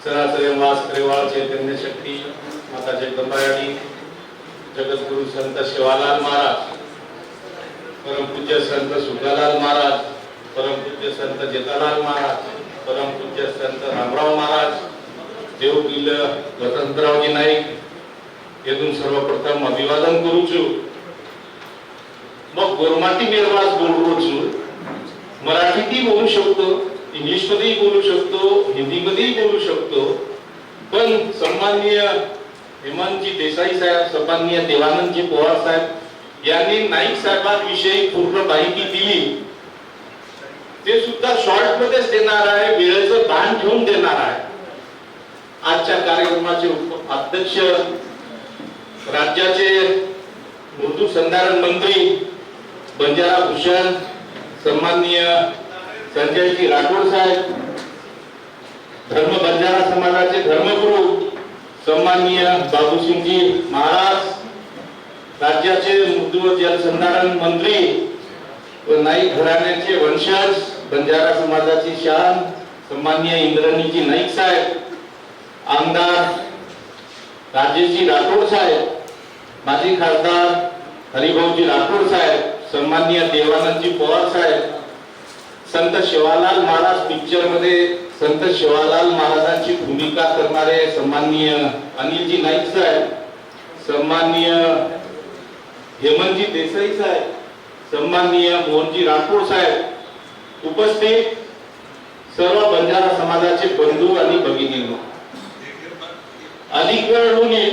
सरासरी वास करेवाळ चैतन्य शक्ती माता जगदंबाराणी जगद्गुरु संत शिवालाल महाराज, परम पूज्य संत सुखालाल महाराज, परम पूज्य संत जेठालाल महाराज, परम पूज्य संत रामराव महाराज, देवगिल वसंतरावजी नाईक येथून सर्वप्रथम अभिवादन करू छु। मग गोरमाटी मेरवास बोलू छु, मराठीतही बोलू शकतो, इंग्लिश मध्येही बोलू शकतो, हिंदी मध्येही बोलू शकतो, पण सन्माननीय हेमंतजी देसाई साहेब, सन्माननीय देवानंदजी पवार साहेब यांनी नाईक साहेबांविषयी पूर्ण माहिती दिली, ते सुद्धा शॉर्ट मध्येच देणार आहे, वेळेचं भान ठेवून देणार आहे। आजच्या कार्यक्रमाचे अध्यक्ष राज्याचे उर्दू संधारण मंत्री बंजारा भूषण सन्माननीय संजयजी राठोड साहेब, धर्म बंजारा समाजाचे धर्मगुरु सन्माननीय बाबूसिंहजी महाराज, राज्याचे उर्दू व जलसंधारण मंत्री व नाईक घराण्याचे वंशज, बंजारा समाजाची शान सन्माननीय इंद्रनीजी नाईक साहेब, आमदार राजेशजी राठोड साहेब, माजी खासदार हरिभाऊजी राठोड साहेब, सन्माननीय देवानंदजी पवार साहेब, संत शिवालाल महाराज पिक्चर मध्ये संत शिवालाल महाराजांची भूमिका करणारे सन्माननीय अनिलजी नाईक साहेब, सन्माननीय हेमंतजी देसाई साहेब, सन्माननीय मोहनजी राठोड साहेब, उपस्थित सर्व बंजारा समाजाचे बंधू आणि भगिनींनो, अलीकडे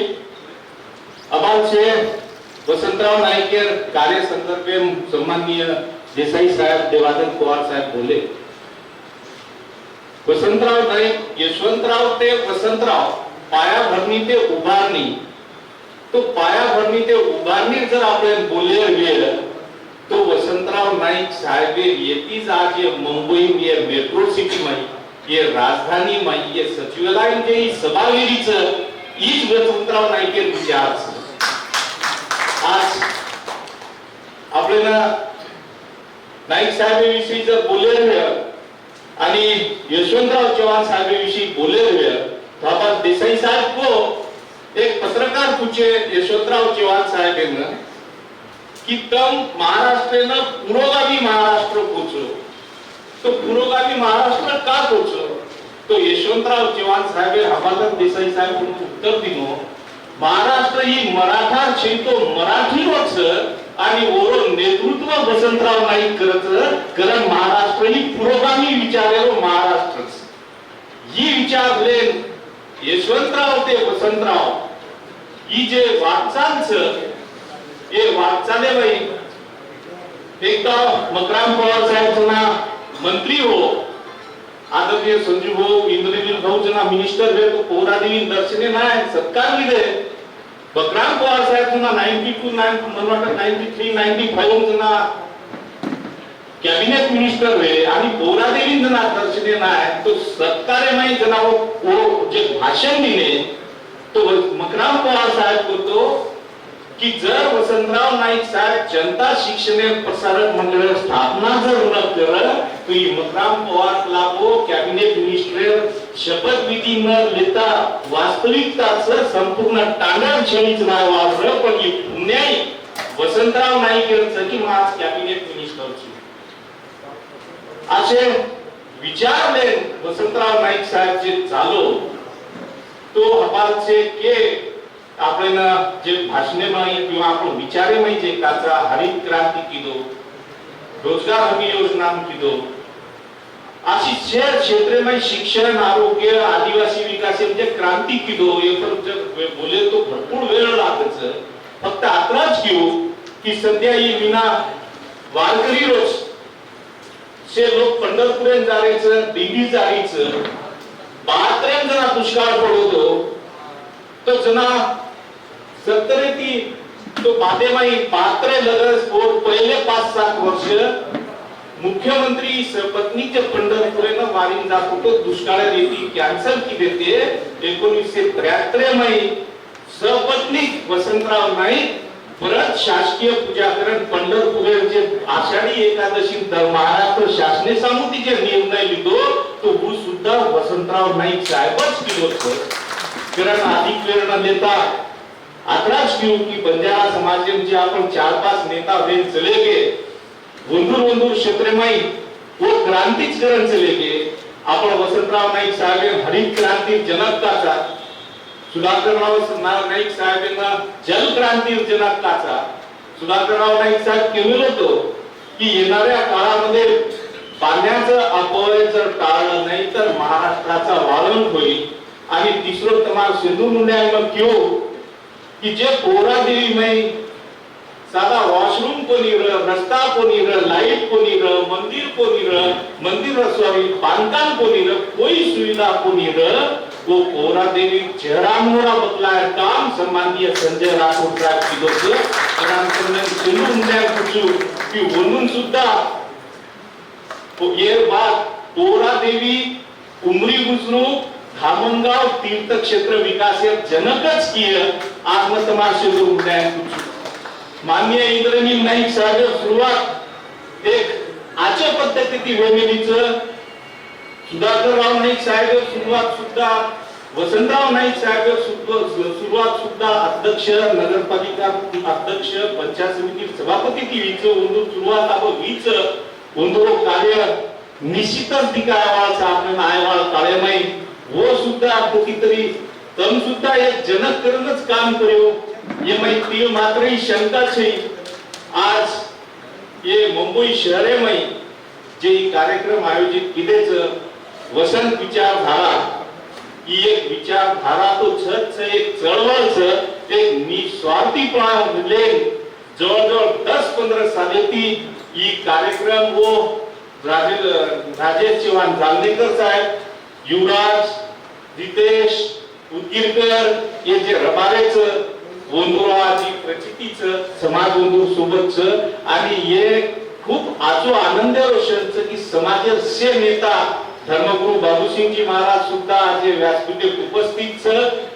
अबालचे वसंतराव नाईकेर कार्य संदर्भे सन्माननीय देसाई साहेब, देवानंद पवार साहेब बोले। वसंतराव नाईक, यशवंतराव ते वसंतराव, पायाभरणी ते उभारणी, तो पायाभरणी ते उभारणी जर आपण बोलले वेळ तो वसंतराव नाईक साहेब येतीच आज ये मुंबई ये मेट्रो सिटी में ये राजधानी में ये सचिवालय में ये सभागिरीच ईच वसंतराव नाईक विचार आज आपल्याला नाईक साहेबांविषयी जर बोलले आणि यशवंतराव चव्हाण साहेबांविषयी बोलले तो आपण देसाई साहब को एक पत्रकार पूछे यशवंतराव चव्हाण साहेब ने कि तुम महाराष्ट्र में पुरोगामी महाराष्ट्र पूछो, तो पुरोगामी महाराष्ट्र का पूछो, तो यशवंतराव चव्हाण साहेब हवालदार देसाई साहेब उत्तर दिनो, महाराष्ट्र ही मराठा तो मराठी वच आणि ओरो नेतृत्व वसंतराव नाईक करत कारण महाराष्ट्र ही पुरोगामी विचारेलो महाराष्ट्र ही विचारले यशवंतराव ते वसंतराव ही जे वाटचाल ये वाटचाले भाई एकदा मकराम पवार साहेब जना मंत्री हो, आदरणीय संजू भाऊ इंद्रनील भाऊ जना मिनिस्टर वे तो पौरादेवी दर्शने नाही सत्कार दिले, मकराम पवार साहेब जना 92 93 95 जना कॅबिनेट मिनिस्टर वे आणि पौरादेवी जना दर्शने नाही तो सत्कारे नाही जना वो जे भाषण दिले तो मकराम पवार साहेब को तो कि जर वसंतराव नाईक साहेब जनता शिक्षण प्रसारक मंडळ स्थापना जर न कर तो मकराम पवार लागो कॅबिनेट मिनिस्टर शपथ विधी न लेता वास्तविकताचं संपूर्ण टांगण छेडीच नाही वापरलं, पण ही पुण्याई वसंतराव नाईक यांचं की आज कॅबिनेट मिनिस्टरची असे विचारले वसंतराव नाईक साहेब जे चालो तो हवालचे के आपल्याला जे भाषणे माहिती किंवा आपण विचारे माहिती काचा हरित क्रांती किदो, रोजगार हमी योजना किदो, अशी शहर क्षेत्र में शिक्षण आरोग्य आदिवासी विकास म्हणजे क्रांती किदो हे पण बोले तो भरपूर वेळ लागच, फक्त आताच घेऊ की सध्या ही विना वारकरी रोज से लोक पंढरपुरेन जायचं दिंडी जायचं 72 जना दुष्काळ पडतो तो जना 70 ती तो बादेमाई पात्रे लगस और पहिले 5-7 वर्ष मुख्यमंत्री पत्नीचे पंढरपुरेनं वारीन जात होतो, दुष्काळ रीती कॅन्सल की देते 1973 मध्ये सपत्नीक वसंतराव नाईक परत शासकीय पूजा करण पंढरपुरेचे आषाढी एकादशी महाराष्ट्र शासने समितीचे निर्णय लिहितो तो सुद्धा वसंतराव नाईक साहेबच केलं होतं. कारण अधिक प्रेरणा देता आत्राच क्यों की बंजारा समाज में अपन 4-5 नेता वे चले गए, वंदूर क्षेत्रमय वो क्रांतिकरण चले गए. आपण वसंतराव नाईक साहेब हरित क्रांती जनक काचा, सुधाकरराव नाईक साहेबांना जल क्रांती जनक काचा. सुधाकरराव नाईक साहेब केलं होतं की येणाऱ्या काळामध्ये पाण्याचं अपव्यय जर टाळलं नाही तर महाराष्ट्राचा वाळवंट होईल. आणि तिसरं तुम्हाला सिंधू मुंड्यांना क्यों कि जे पोरादेवी में साधा वॉशरूम कोणी रस्ता कोणी लाइट कोणी मंदिर कोणी मंदिर सॉरी बांधकाम कोणी कोई सुविधा कोणी वो पोरादेवी चेहरा मोहरा बदलाय काम सम्माननीय संजय राठोड साहेब की सिंधू मुंड्या पूछू की म्हणून सुद्धा ये बात पोरादेवी उमरी बुजरुक धामणगाव तीर्थक्षेत्र विकास जनकच किए आज मग समाज माननीय इंद्रनील नाईक साहेब सुरुवात एक आच्या पद्धती वेमिनीचं, सुधाकरराव नाईक साहेब सुरुवात सुद्धा, वसंतराव नाईक साहेब सुरुवात सुद्धा अध्यक्ष नगरपालिका अध्यक्ष पंचायत समिती सभापती ती वीच सुरुवात आपण वीच वंदो कार्य निश्चितच दिखावाचा आपण आयवाळ काळेमय वो सुद्धा कितीतरी तम सुद्धा एक जनक करूनच काम करू. ये मैत्री मात्र ही शंका छे. आज ये मुंबई शहरे में जे कार्यक्रम आयोजित किदेच वसंत विचारधारा ही एक विचारधारा तो छत एक चळवळ एक निस्वार्थीपणा लेन जवळजवळ 10-15 सालेती ही कार्यक्रम वो राजेश चव्हाण जालनेकर साहेब, युवराज, रितेश उदगीरकर हे जे रबारेच वंदुराची प्रचितीच समाज वंदूर सोबतच आणि हे खूप आजो आनंद रोशनच की समाजस्य नेता धर्मगुरु बाबूसिंगजी महाराज सुद्धा आज व्यासपीठे उपस्थित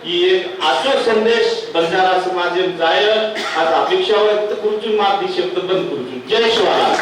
ही एक आजो संदेश बंजारा समाज जाय आज अपेक्षा व्यक्त करूचून मागणी शब्द बंद करूचून. जय शिवराय.